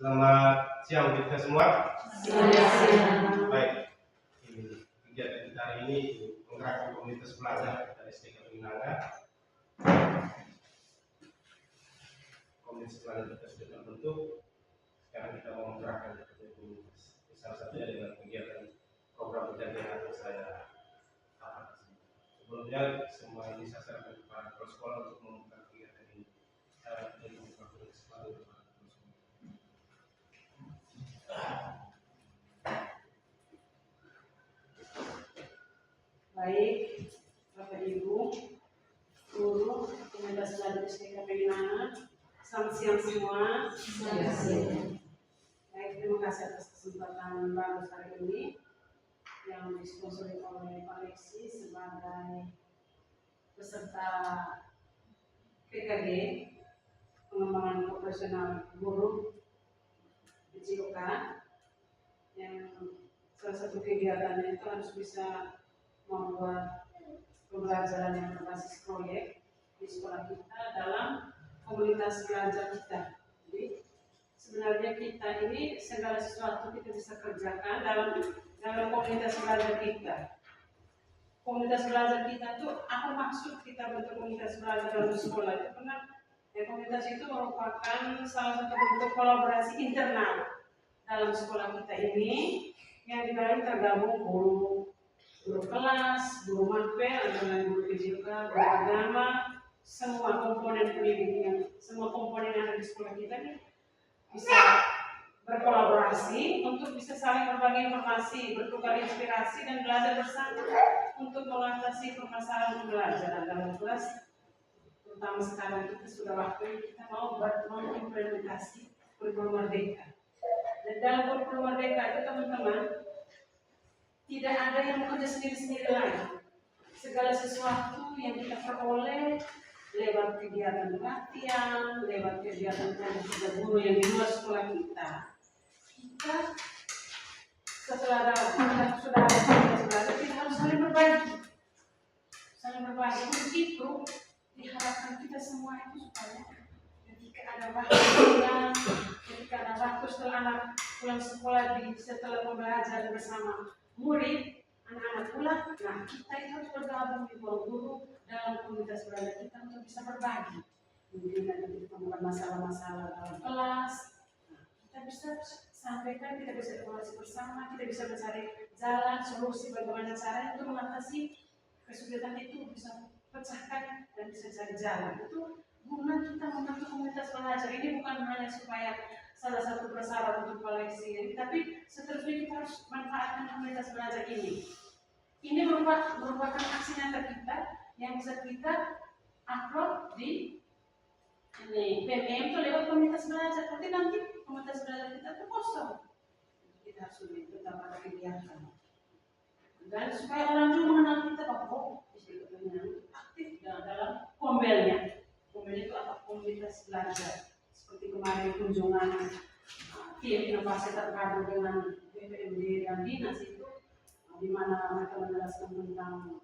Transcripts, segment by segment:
Selamat siang kita semua. Siang. Baik, kegiatan kita hari ini menggerakkan komunitas pelajar dari STK Pinanga. Komunitas pelajar kita sudah terbentuk. Sekarang kita mau menggerakkan komunitas. Salah satunya dengan kegiatan program penjagaan yang saya dapat. Sebelumnya semua ini saya serahkan kepada kepala sekolah untuk membuka kegiatan ini. Saya membuka komunitas pelajar. Baik, Bapak Ibu, guru, komunitas pelajar STK Pinanga, selamat siang semua. Baik, terima kasih atas kesempatan bagus hari ini yang disponsori oleh Pak Lexi sebagai peserta PKG pengembangan profesional guru PJOK, yang salah satu kegiatannya itu harus bisa membuat pembelajaran yang berbasis proyek di sekolah kita dalam komunitas belajar kita. Jadi sebenarnya kita ini segala sesuatu kita bisa kerjakan dalam komunitas belajar kita. Komunitas belajar kita itu apa maksud kita bentuk komunitas belajar dalam sekolah itu? Karena komunitas itu merupakan salah satu bentuk kolaborasi internal dalam sekolah kita ini yang di dalam tergabung guru kelas, guru mapel, guru PJK, guru agama, semua komponen pendidikan, semua komponen yang ada di sekolah kita ini bisa berkolaborasi untuk bisa saling berbagi informasi, bertukar inspirasi dan belajar bersama untuk mengatasi permasalahan pembelajaran dalam kelas. Terutama sekarang kita sudah waktunya kita mau mengimplementasi kurikulum merdeka. Dan dalam kurikulum merdeka itu teman-teman, tidak ada yang bekerja sendiri-sendiri lagi. Segala sesuatu yang kita peroleh lewat kegiatan pelatihan, lewat kegiatan kerja guru yang di luar sekolah kita setelah sudah ada kita harus saling berbagi. Untuk itu diharapkan kita semua itu supaya ketika ada waktu setelah anak pulang sekolah setelah pembelajaran bersama murid, anak-anak pulang, nah kita itu harus bergabung di bawah guru dalam komunitas belajar kita untuk bisa berbagi. Mungkin ada ditemukan masalah-masalah dalam kelas, nah, kita bisa sampaikan, kita bisa evaluasi bersama, kita bisa mencari jalan, solusi bagaimana cara untuk mengatasi kesulitan itu, bisa pecahkan dan bisa cari jalan. Itu guna kita membentuk komunitas belajar ini bukan hanya supaya salah satu prasyarat untuk koleksi ini, tapi seterusnya kita harus manfaatkan komunitas belajar ini. Ini merupakan aksi nyata kita yang bisa kita upload di PPM itu lewat komunitas belajar. Tapi nanti komunitas belajar kita itu kosong. Kita harus tetap ada kegiatan. Dan supaya orang juga mengenal kita bahwa aktif dalam kombelnya. Kombel itu apa? Komunitas belajar. Seperti kemarin kunjungan tim inovasi terpadu dengan BPMD dan dinas itu, di mana mereka menjelaskan tentang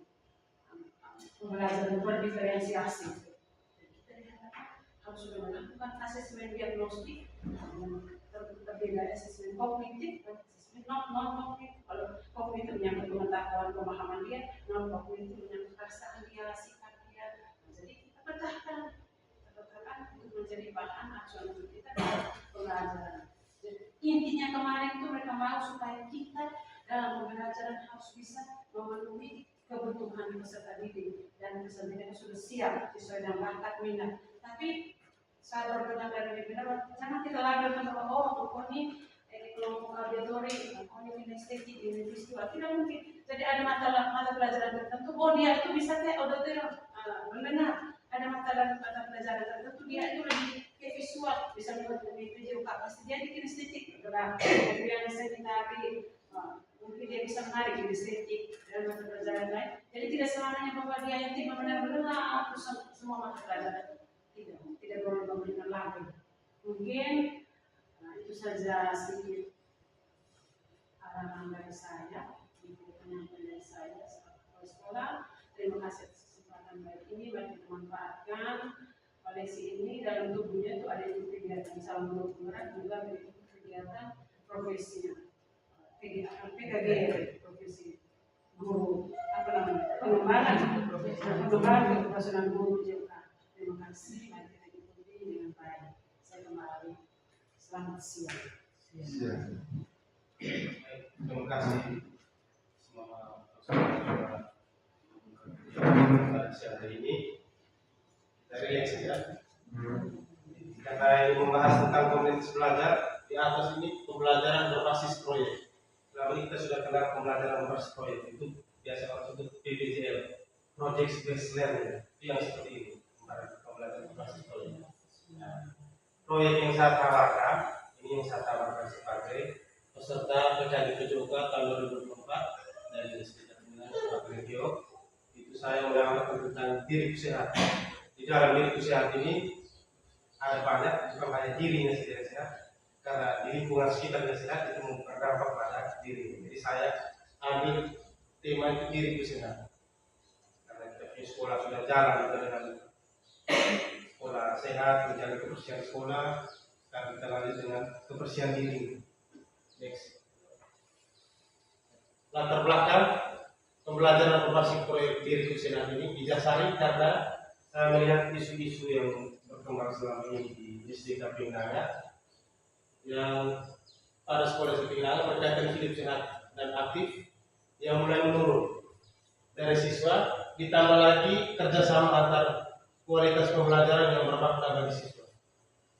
pembelajaran berdiferensiasi. Kita diharapkan harus sudah melakukan asesmen diagnostik, terdiri dari asesmen kognitif, asesmen non kognitif. Kalau kognitif menyangkut pengetahuan, pemahaman dia, non kognitif menyangkut perasaan dia, sikap dia. Jadi kita pecahkan untuk menjadi bahan acuan untuk kita dalam pembelajaran. Jadi, intinya kemarin itu mereka mau supaya kita dalam pembelajaran harus bisa memenuhi kebutuhan peserta didik dan peserta didik sudah siap sesuai dengan bakat minat. Tapi saya berpendapat dari benar, jangan kita lagi bahwa ini kelompok auditori, ini estetik, ini visual, tidak mungkin. Jadi ada mata pelajaran tertentu, dia itu bisa auditori mendengar. Ada mata pelajaran tertentu dia itu lebih ke visual, bisa membuat lebih PJOK, pasti dia di kinestetik bergerak, kemudian sanitari, mungkin dia bisa menarik kinestetik dan mata pelajaran lain. Jadi tidak selamanya bahwa dia yang tidak benar-benar semua mata pelajaran, tidak boleh memberikan label. Mungkin itu saja sedikit arahan dari saya, penyampaian dari saya sebagai sekolah. Terima kasih atas kesempatan baik ini, baik dimanfaatkan koleksi ini dalam tubuhnya itu ada kegiatan salam guru juga kegiatan profesi PKG profesi guru pengembangan keprofesional guru juga. Terima kasih, mari kita ikuti dengan baik. Saya kembali, selamat siang. Terima kasih semua pada siang hari ini. Dari yang saja, karena ini membahas tentang komunitas belajar, di atas ini pembelajaran berbasis proyek. Selama ini kita sudah kenal pembelajaran berbasis proyek, itu biasa orang sebut PBJL, Project Based Learning. Itu yang seperti ini, pembelajaran berbasis proyek. Nah, proyek yang saya tawarkan, ini yang saya tawarkan sebagai peserta PKG PJOK tahun 2024 dari Universitas Pak Radio. Itu saya mengangkat tentang diri sehat. Di dalam diri sehat ini ada banyak, bukan hanya dirinya sendiri sehat, karena di lingkungan sekitarnya sehat itu berdampak pada diri. Jadi saya ambil tema itu diriku sehat, karena kita punya sekolah sudah jalan juga dengan sekolah sehat, menjaga kebersihan sekolah, sekarang kita lanjut dengan kebersihan diri. Next. Latar belakang pembelajaran berbasis proyek diriku sehat ini didasari karena saya melihat isu-isu yang berkembang selama ini di SD Kapinggana, yang pada sekolah Kapinggana berkaitan hidup sehat dan aktif yang mulai menurun dari siswa, ditambah lagi kerjasama antar kualitas pembelajaran yang bermakna bagi siswa.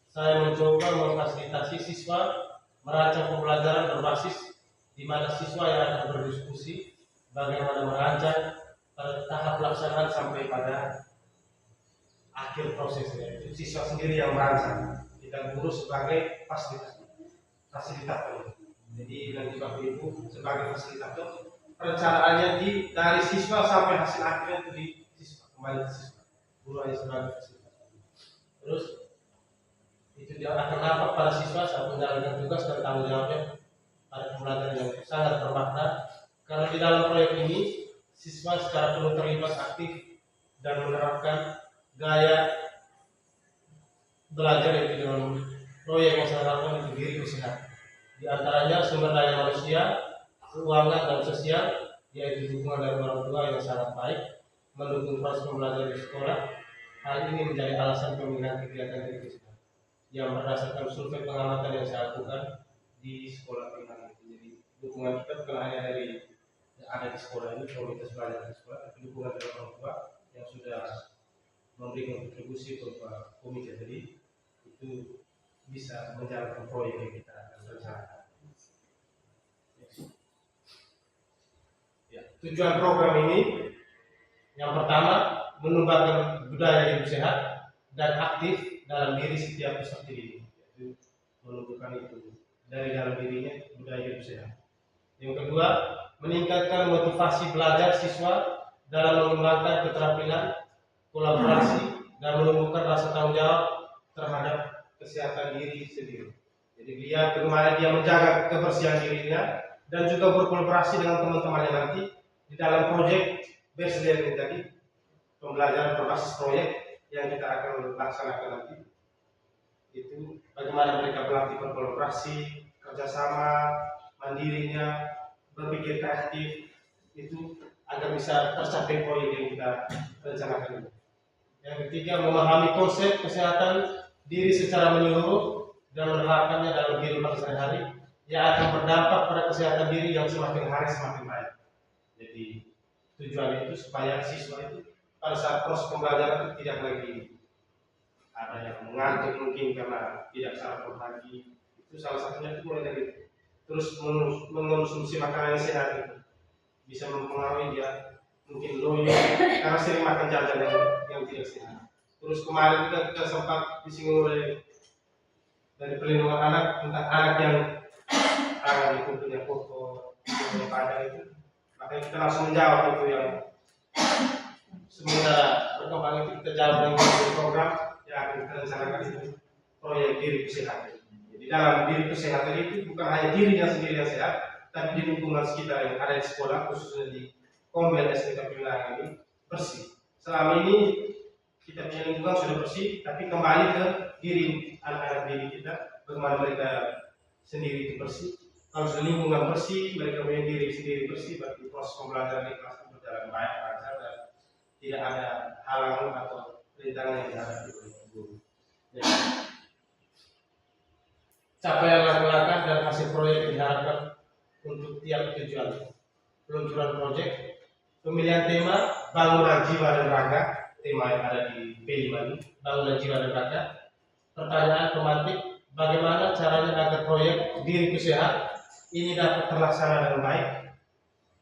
Saya mencoba memfasilitasi siswa merancang pembelajaran berbasis di mana siswa yang akan berdiskusi bagaimana merancang tahap pelaksanaan sampai pada akhir prosesnya. Itu siswa sendiri yang merancang, kita guru sebagai fasilitator. Jadi nanti Bapak Ibu sebagai fasilitator, perencanaannya dari siswa sampai hasil akhirnya itu di siswa, kembali ke siswa, guru hanya sebagai fasilitator. Terus itu dia akan nampak pada siswa saat menjalankan tugas dan tanggung jawabnya pada pembelajaran yang sangat bermakna, karena di dalam proyek ini siswa secara penuh terlibat aktif dan menerapkan gaya belajar yang dalam proyek yang saya lakukan itu diri sehat. Di antaranya sumber daya manusia, keuangan dan sosial, yaitu dukungan dari orang tua yang sangat baik, mendukung proses pembelajaran di sekolah. Hal ini menjadi alasan pemilihan kegiatan diri sehat yang berdasarkan survei pengamatan yang saya lakukan di sekolah pilihan. Jadi dukungan kita bukan hanya dari yang ada di sekolah ini, komunitas belajar di sekolah, tapi dukungan dari orang tua yang sudah memberikan kontribusi kepada komite, jadi itu bisa menjalankan proyek yang kita rencanakan. Ya, tujuan program ini yang pertama menumbuhkan budaya hidup sehat dan aktif dalam diri setiap peserta didik, yaitu menumbuhkan itu dari dalam dirinya budaya hidup sehat. Yang kedua, meningkatkan motivasi belajar siswa dalam mengembangkan keterampilan kolaborasi dan menumbuhkan rasa tanggung jawab terhadap kesehatan diri sendiri. Jadi bagaimana dia menjaga kebersihan dirinya dan juga berkolaborasi dengan teman-temannya nanti di dalam proyek based learning tadi, pembelajaran berbasis proyek yang kita akan laksanakan nanti. Itu bagaimana mereka berlatih berkolaborasi, kerjasama, mandirinya, berpikir kreatif, itu agar bisa tercapai proyek yang kita rencanakan ini. Yang ketiga, memahami konsep kesehatan diri secara menyeluruh dan menerapkannya dalam kehidupan sehari-hari yang akan berdampak pada kesehatan diri yang semakin hari semakin baik. Jadi tujuan itu supaya siswa itu pada saat proses pembelajaran itu tidak lagi ada yang mengantuk mungkin karena tidak sarapan pagi. Itu salah satunya itu mulai dari terus mengonsumsi makanan yang sehat itu bisa mempengaruhi dia mungkin loyo karena sering makan jajan yang tidak sehat. Terus kemarin juga kita sempat disinggung oleh dari perlindungan anak tentang anak yang itu punya pokok yang pada itu, makanya kita langsung menjawab itu yang sementara berkembang itu kita jawab dengan program yang akan kita rencanakan itu proyek diri kesehatan. Jadi dalam diri kesehatan itu bukan hanya dirinya sendiri yang sehat, tapi di lingkungan sekitar yang ada di sekolah khususnya di Kombel SD Kapinggana ini bersih. Selama ini kita punya lingkungan sudah bersih, tapi kembali ke diri anak-anak diri kita, bagaimana mereka sendiri itu bersih. Kalau lingkungan bersih, mereka punya diri sendiri bersih, berarti proses pembelajaran di kelas berjalan baik, lancar, dan tidak ada halangan atau rintangan yang dihadapi oleh guru. Jadi, capaian langkah-langkah dan hasil proyek yang diharapkan untuk tiap tujuan. Peluncuran proyek, pemilihan tema, bangunan jiwa dan raga, tema yang ada di P5 ini, bangunan jiwa dan raga. Pertanyaan pemantik, bagaimana caranya agar proyek diriku sehat ini dapat terlaksana dengan baik.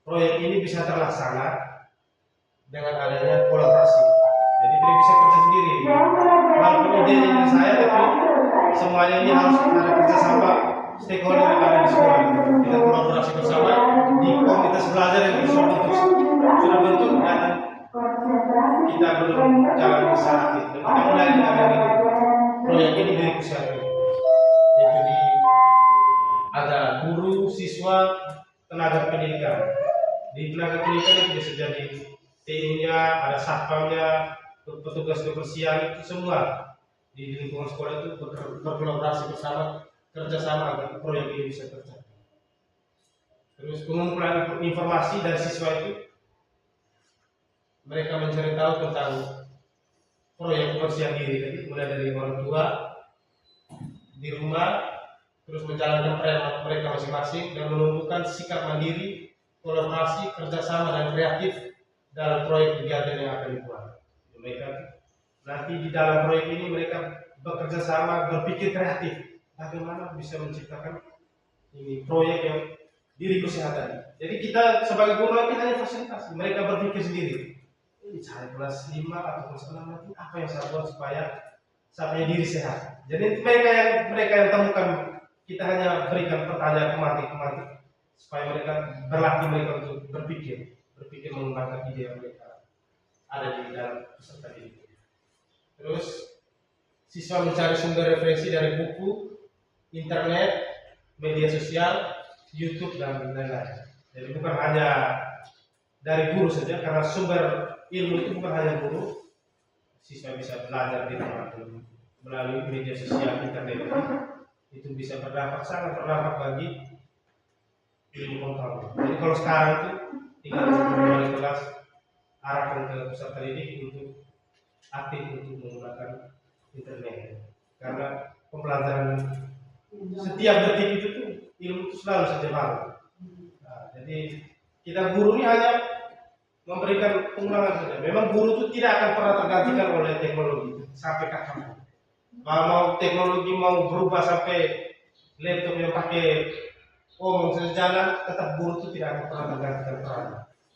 Proyek ini bisa terlaksana dengan adanya kolaborasi. Jadi tidak bisa kerja sendiri. Walaupun ide saya, tapi semuanya ini harus ada kerjasama stakeholder yang ada di sekolah. Kita kolaborasi bersama di komunitas belajar yang sudah bentuk dan kita belum jalan besar. Kita mulai dengan proyek ini dari pusat. Yaitu di ada guru, siswa, tenaga pendidikan. Di tenaga pendidikan itu bisa jadi TI-nya, ada satpamnya, petugas kebersihan, itu semua di lingkungan sekolah itu berkolaborasi bersama, kerjasama agar proyek ini bisa tercapai. Terus pengumpulan informasi dari siswa itu, mereka mencari tahu tentang proyek kebersihan diri tadi, mulai dari orang tua di rumah, terus menjalankan peran mereka masing-masing dan menumbuhkan sikap mandiri, kolaborasi, kerjasama dan kreatif dalam proyek kegiatan yang akan dibuat. Mereka nanti di dalam proyek ini mereka bekerja sama, berpikir kreatif, bagaimana bisa menciptakan ini proyek yang diri kesehatan. Jadi kita sebagai guru nanti hanya fasilitasi, mereka berpikir sendiri. Ini saya kelas 5 atau kelas 6 nanti apa yang saya buat supaya sampai diri sehat. Jadi mereka yang temukan, kita hanya berikan pertanyaan pemantik supaya mereka berlatih mereka untuk berpikir mengembangkan ide yang mereka ada di dalam peserta didik. Terus siswa mencari sumber referensi dari buku, internet, media sosial, YouTube dan lain-lain. Jadi bukan hanya dari guru saja, karena sumber ilmu itu bukan hanya guru, siswa bisa belajar di tempat melalui media sosial, internet itu bisa sangat berdampak bagi ilmu pengetahuan. Jadi kalau sekarang itu tinggal di kelas arahkan ke peserta didik untuk aktif untuk menggunakan internet, karena pembelajaran setiap detik itu tuh ilmu itu selalu saja baru. Nah, jadi kita guru ini hanya memberikan pengulangan saja. Memang guru itu tidak akan pernah tergantikan oleh teknologi sampai kapan. Mau teknologi mau berubah sampai laptop yang pakai omong sejalan, tetap guru itu tidak akan pernah tergantikan peran.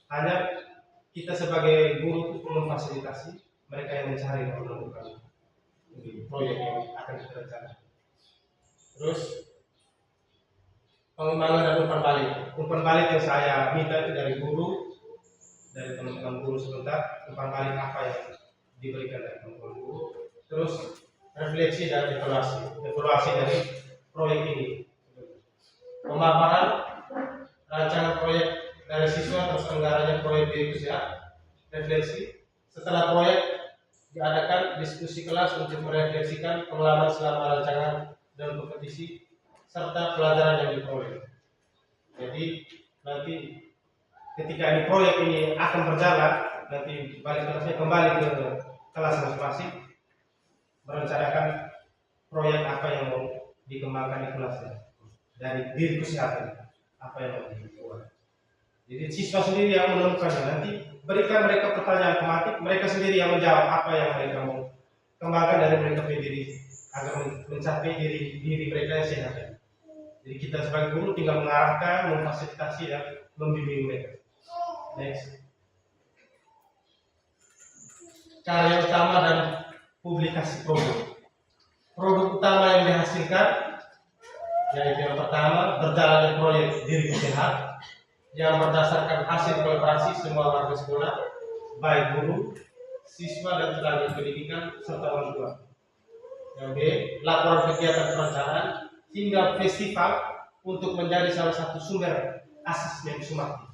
Hanya kita sebagai guru itu perlu fasilitasi mereka yang mencari dan menemukan proyek yang akan kita rencanakan. Terus pengembangan dan umpan balik yang saya minta itu dari guru, dari teman-teman guru sebentar, umpan balik apa yang diberikan dari teman-teman guru. Terus refleksi dan evaluasi dari proyek ini. Pemaparan rancangan proyek dari siswa terselenggaranya proyek diri sehat, refleksi. Setelah proyek diadakan diskusi kelas untuk merefleksikan pengalaman selama rancangan dan kompetisi serta pelajaran yang diperoleh. Jadi nanti ketika ini proyek ini akan berjalan, nanti balik kelasnya kembali ke kelas masing-masing, merencanakan proyek apa yang mau dikembangkan di kelasnya dari diri kesehatan apa yang mau dibuat. Jadi siswa sendiri yang menemukannya, nanti berikan mereka pertanyaan tematik, mereka sendiri yang menjawab apa yang mereka mau kembangkan dari mereka sendiri agar mencapai diri mereka yang sehat. Jadi kita sebagai guru tinggal mengarahkan, memfasilitasi dan membimbing mereka. Next. Karya utama dan publikasi produk. Produk utama yang dihasilkan yaitu yang pertama berjalannya proyek diri sehat yang berdasarkan hasil kolaborasi semua warga sekolah, baik guru, siswa dan tenaga pendidikan serta orang tua. Yang B, laporan kegiatan perencanaan hingga festival untuk menjadi salah satu sumber asesmen sumatif.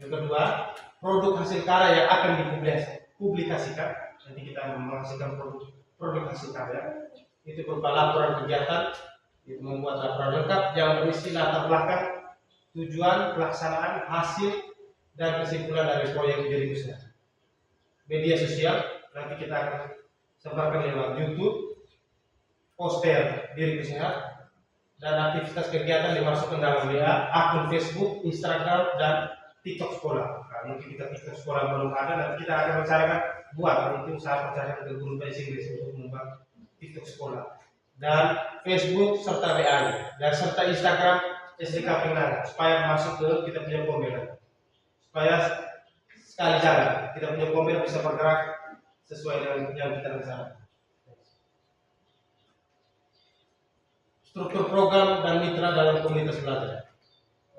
Yang kedua, produk hasil karya yang akan dipublikasikan. Nanti kita menghasilkan produk hasil karya itu berupa laporan kegiatan Itu membuat laporan lengkap yang berisi latar belakang, tujuan, pelaksanaan, hasil, dan kesimpulan dari proyek diriku sehat. Media sosial nanti kita akan sebarkan lewat YouTube, poster diriku sehat, dan aktivitas kegiatan dimasukkan dalam WA, akun Facebook, Instagram, dan TikTok sekolah. Nah, mungkin kita TikTok sekolah belum ada, nanti kita akan rencanakan buat. Itu saya percayakan ke guru bahasa Inggris untuk membuat TikTok sekolah dan Facebook serta WA dan serta Instagram SDK Penang supaya masuk ke kita punya komen, supaya sekali jalan kita punya komen bisa bergerak sesuai dengan yang kita rencanakan. Struktur program dan mitra dalam komunitas belajar.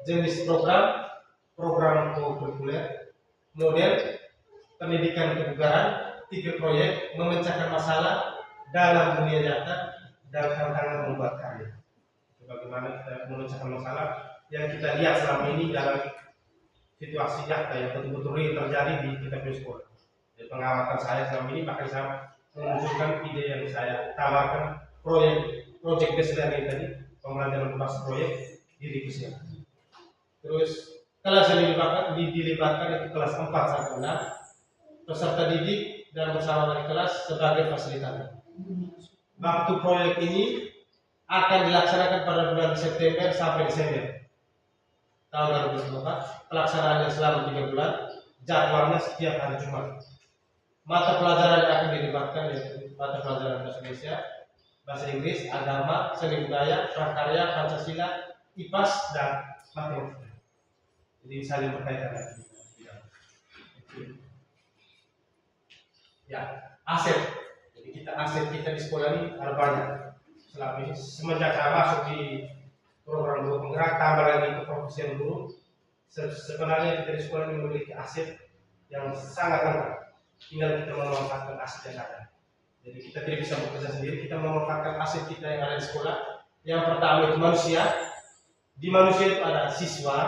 Jenis program, program kurikuler, model, pendidikan kebugaran, tipe proyek, memecahkan masalah dalam dunia nyata, dan tantangan membuat karya. Bagaimana kita memecahkan masalah yang kita lihat selama ini dalam situasi nyata yang betul-betul real terjadi di kita punya sekolah. Dari pengamatan saya selama ini, bahkan saya menunjukkan ide yang saya tawarkan proyek based learning tadi, pembelajaran berbasis proyek diriku sehat. Terus kelas yang dilibatkan itu kelas 4 sampai 6, peserta didik dan bersama wali kelas sebagai fasilitator. Waktu proyek ini akan dilaksanakan pada bulan September sampai Desember tahun 2024. Pelaksanaannya selama 3 bulan, jadwalnya setiap hari Jumat. Mata pelajaran yang akan dilibatkan yaitu mata pelajaran bahasa Indonesia, bahasa Inggris, agama, seni budaya, prakarya, Pancasila, IPAS, dan matematika. Jadi saling berkaitan. Ya, aset. Jadi aset kita di sekolah ini ada banyak. Selama ini semenjak saya masuk di program guru penggerak, tambah lagi keprofesian guru, sebenarnya kita di sekolah ini memiliki aset yang sangat lengkap. Tinggal kita memanfaatkan aset yang ada. Jadi kita tidak bisa bekerja sendiri, kita memanfaatkan aset kita yang ada di sekolah. Yang pertama itu manusia. Di manusia itu ada siswa,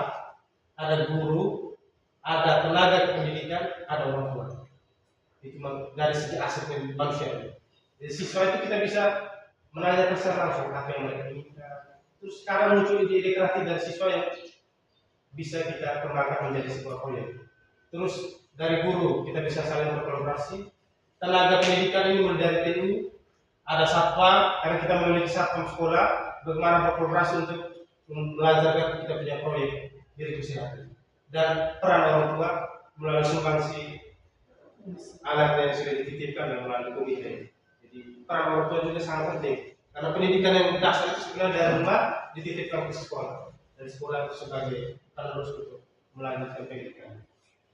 ada guru, ada tenaga kependidikan, ada orang tua. Itu dari segi aset manusia. Jadi siswa itu kita bisa menanyakan secara langsung apa yang mereka inginkan. Terus sekarang muncul ide-ide kreatif dari siswa yang bisa kita kembangkan menjadi sebuah proyek. Terus dari guru kita bisa saling berkolaborasi. Tenaga pendidikan ini mulai dari TU, ada satpam, karena kita memiliki satpam sekolah, bagaimana berkolaborasi untuk belajar kita punya proyek diri kesehatan. Dan peran orang tua melalui sumbangsi alat yang sudah dititipkan dan melalui komite. Jadi peran orang tua juga sangat penting. Karena pendidikan yang dasar itu sebenarnya dari rumah dititipkan ke sekolah. Dan sekolah itu sebagai penerus untuk melanjutkan pendidikan.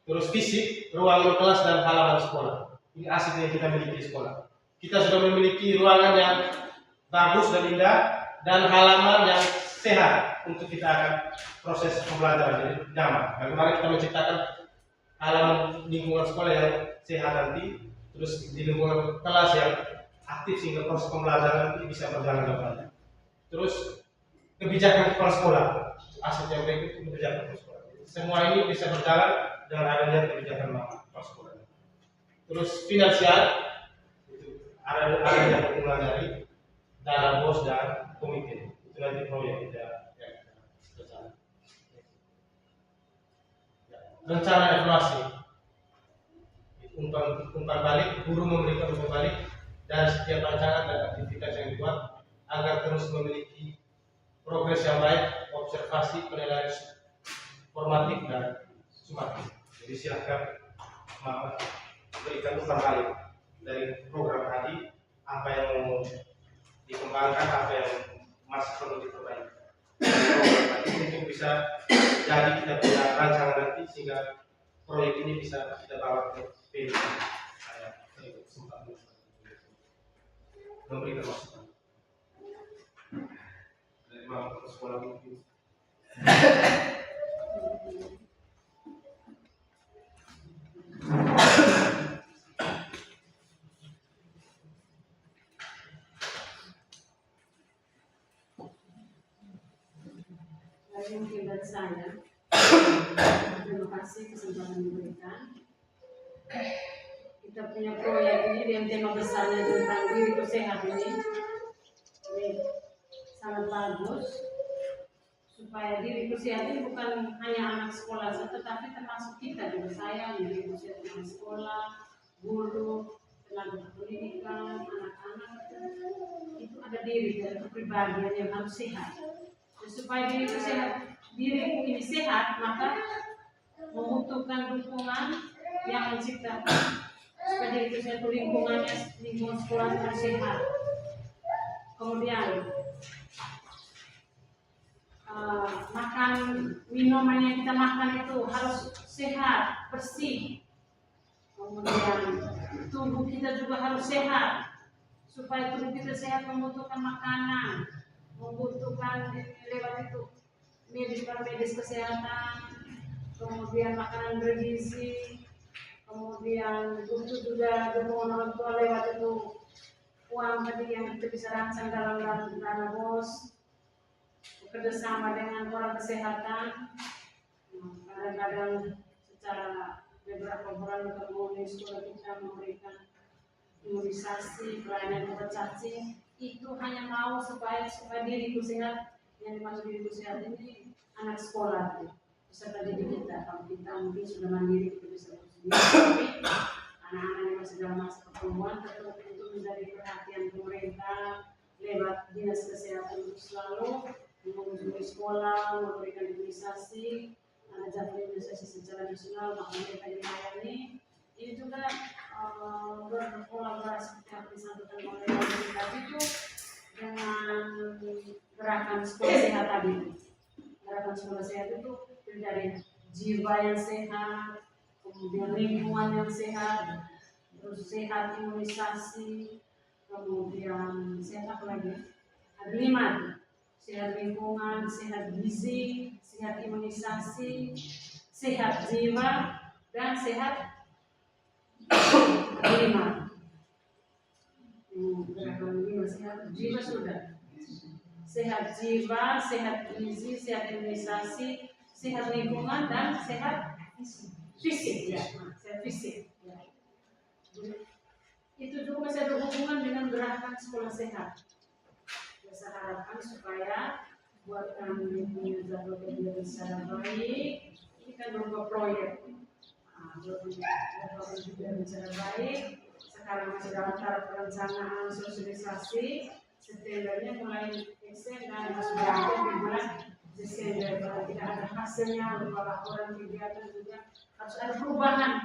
Terus fisik, ruangan kelas dan halaman sekolah. Ini aset yang kita miliki di sekolah. Kita sudah memiliki ruangan yang bagus dan indah dan halaman yang sehat untuk kita akan proses pembelajaran jadi nyaman. Bagaimana kita menciptakan halaman lingkungan sekolah yang sehat nanti, terus di lingkungan kelas yang aktif sehingga proses pembelajaran nanti bisa berjalan dengan baik. Terus kebijakan kepala sekolah, aset yang baik itu kebijakan kepala sekolah. Semua ini bisa berjalan dengan adanya kebijakan kepala sekolah. Terus finansial, itu ada dukungan dari dana bos dan komite. Itu nanti proyek kita rencana. Rencana evaluasi. Umpan balik, guru memberikan umpan balik dan setiap rancangan dan aktivitas yang dibuat agar terus memiliki progres yang baik, observasi, penilaian formatif dan sumatif. Jadi silakan berikan umpan balik dari program tadi, apa yang mau dikembangkan, apa yang masih perlu diperbaiki. Mungkin bisa jadi kita punya rancangan nanti sehingga proyek ini bisa kita bawa ke PDI. Saya sempat memberikan masukan dari mahasiswa sekolah mungkin. Mungkin dari saya, terima kasih kesempatan diberikan. Kita punya proyek ini yang tema besarnya tentang diri sehat ini. Sama sangat bagus supaya diriku sehat ini bukan hanya anak sekolah saja, tetapi termasuk kita juga. Saya diriku sehat, anak sekolah, guru, tenaga pendidikan, anak-anak itu ada diri dan kepribadian yang harus sehat. Dan supaya diriku sehat, diriku ini sehat, maka membutuhkan dukungan yang menciptakan supaya diriku sehat, lingkungan sekolah harus sehat. Kemudian makan minuman yang kita makan itu harus sehat, bersih. Kemudian tubuh kita juga harus sehat. Supaya tubuh kita sehat membutuhkan makanan, membutuhkan lewat itu medis kesehatan, kemudian makanan bergizi, kemudian butuh juga dukungan orang tua lewat itu uang tadi yang kita bisa rancang dalam dana bos, kerjasama dengan orang kesehatan. Kadang-kadang secara beberapa bulan ketemu di sekolah kita memberikan imunisasi, pelayanan obat cacing, itu hanya mau supaya diriku sehat. Yang dimaksud diriku sehat ini anak sekolah beserta didik kita. Kalau kita mungkin sudah mandiri, kita bisa sendiri, tapi anak-anak yang masih dalam masa pertumbuhan tetap untuk menjadi perhatian pemerintah lewat dinas kesehatan untuk selalu mengunjungi sekolah, memberikan imunisasi, ada jadwal imunisasi secara nasional, maka mereka dilayani. Ini juga berkolaborasi seperti yang disampaikan oleh pemerintah itu dengan gerakan sekolah sehat tadi. Gerakan sekolah sehat itu dari jiwa yang sehat, kemudian lingkungan yang sehat, terus sehat imunisasi, kemudian sehat apa lagi? Ada 5. Sehat lingkungan, sehat gizi, sehat imunisasi, sehat jiwa, dan sehat 5. Gerakan 5 sehat jiwa sudah. Sehat jiwa, sehat gizi, sehat imunisasi, sehat lingkungan, dan sehat fisik. Ya, sehat fisik. Ya. Itu juga masih ada hubungan dengan gerakan sekolah sehat. Saya harapkan supaya buat kami punya jadwal kegiatan secara baik, ini kan berupa proyek. Jadwal kegiatan secara baik. Sekarang masih dalam tahap perencanaan sosialisasi. Septembernya mulai eksen dan masuk di bulan Desember. Kalau tidak ada hasilnya berupa laporan kegiatan juga harus ada perubahan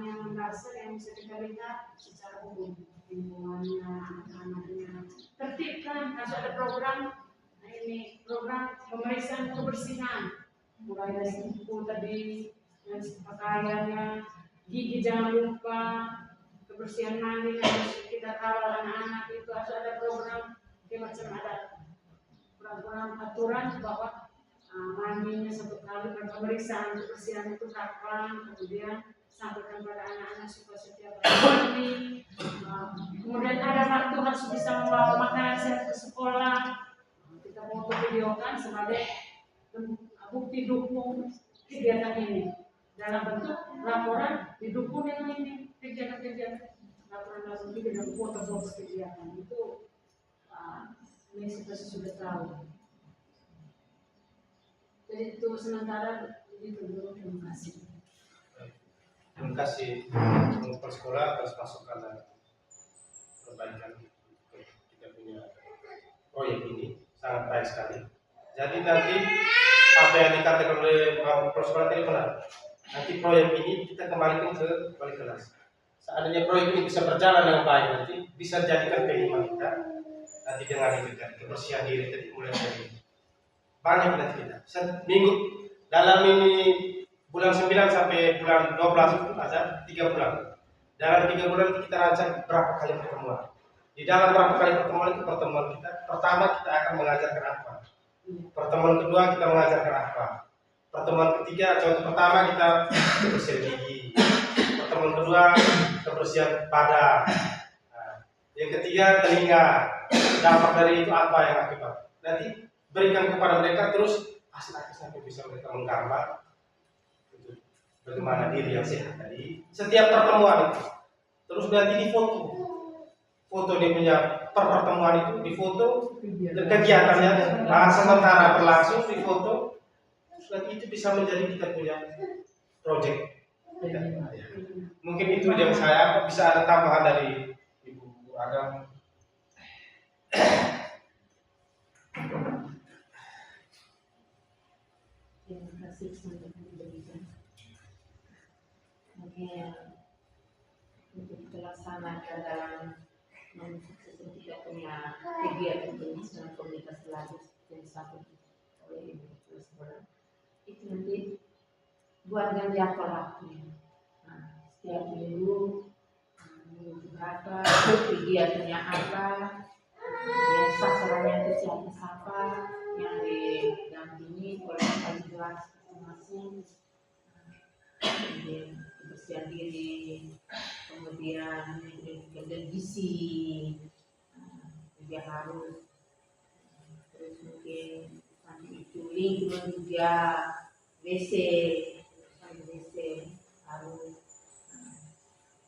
yang mendasar yang bisa kita lihat secara umum, lingkungannya, anak-anaknya. Tertibkan, harus ada program. Nah ini program pemeriksaan kebersihan, mulai dari kuku tadi, dan pakaiannya, gigi jangan lupa, kebersihan mandi harus kita kawal anak-anak itu harus ada program, macam ada program aturan bahwa mandinya 1 kali, pemeriksaan kebersihan itu kapan, kemudian sampaikan pada anak-anak supaya setiap hari. Kemudian ada waktu harus bisa membawa makanan sehat ke sekolah. Kita foto videokan sebagai bukti dukung kegiatan ini. Dalam bentuk laporan didukung dengan ini kegiatan-kegiatan. Laporan langsung juga dengan foto-foto kegiatan itu ini kita sudah tahu. Jadi itu sementara itu dulu. Terima kasih. Terima kasih untuk sekolah atas masukan dan perbaikan kita punya proyek ini sangat baik sekali. Jadi nanti apa yang dikatakan oleh Pak Sekolah tadi benar. Nanti proyek ini kita kembalikan ke wali kelas. Seandainya proyek ini bisa berjalan dengan baik, nanti bisa jadikan pedoman kita. Nanti dengan itu kebersihan diri tadi mulai dari banyak nanti kita. Minggu dalam ini bulan 9 sampai bulan 12 itu ada 3 bulan. Dalam 3 bulan kita rancang berapa kali pertemuan. Di dalam berapa kali pertemuan itu pertemuan kita pertama kita akan mengajarkan apa. Pertemuan kedua kita mengajarkan apa. Pertemuan ketiga, contoh pertama kita kebersihan gigi. Pertemuan kedua kebersihan badan. Yang ketiga telinga. Dampak dari itu apa yang akibat. Nanti berikan kepada mereka terus hasil-hasil sampai bisa mereka menggambar bagaimana diri yang sehat tadi setiap pertemuan itu. Terus nanti di foto foto dia punya pertemuan itu, di foto dan kegiatannya sementara berlangsung di foto, dan itu bisa menjadi kita punya project. Mungkin itu yang saya bisa ada tambahan dari Ibu Agam. Terima kasih sudah diberikan. Mungkin untuk dilaksanakan dalam seperti kita punya kegiatan dengan komunitas lalu yang satu oleh Ibu Presiden itu nanti buat jadwal waktunya. Nah, setiap minggu berapa, kegiatannya apa, yang sasarannya itu siapa, yang didampingi oleh kelas masing-masing, kemudian kebersihan diri, kemudian dan gizi juga harus, terus mungkin nanti itu lingkungan juga WC harus,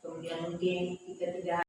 kemudian mungkin kita tidak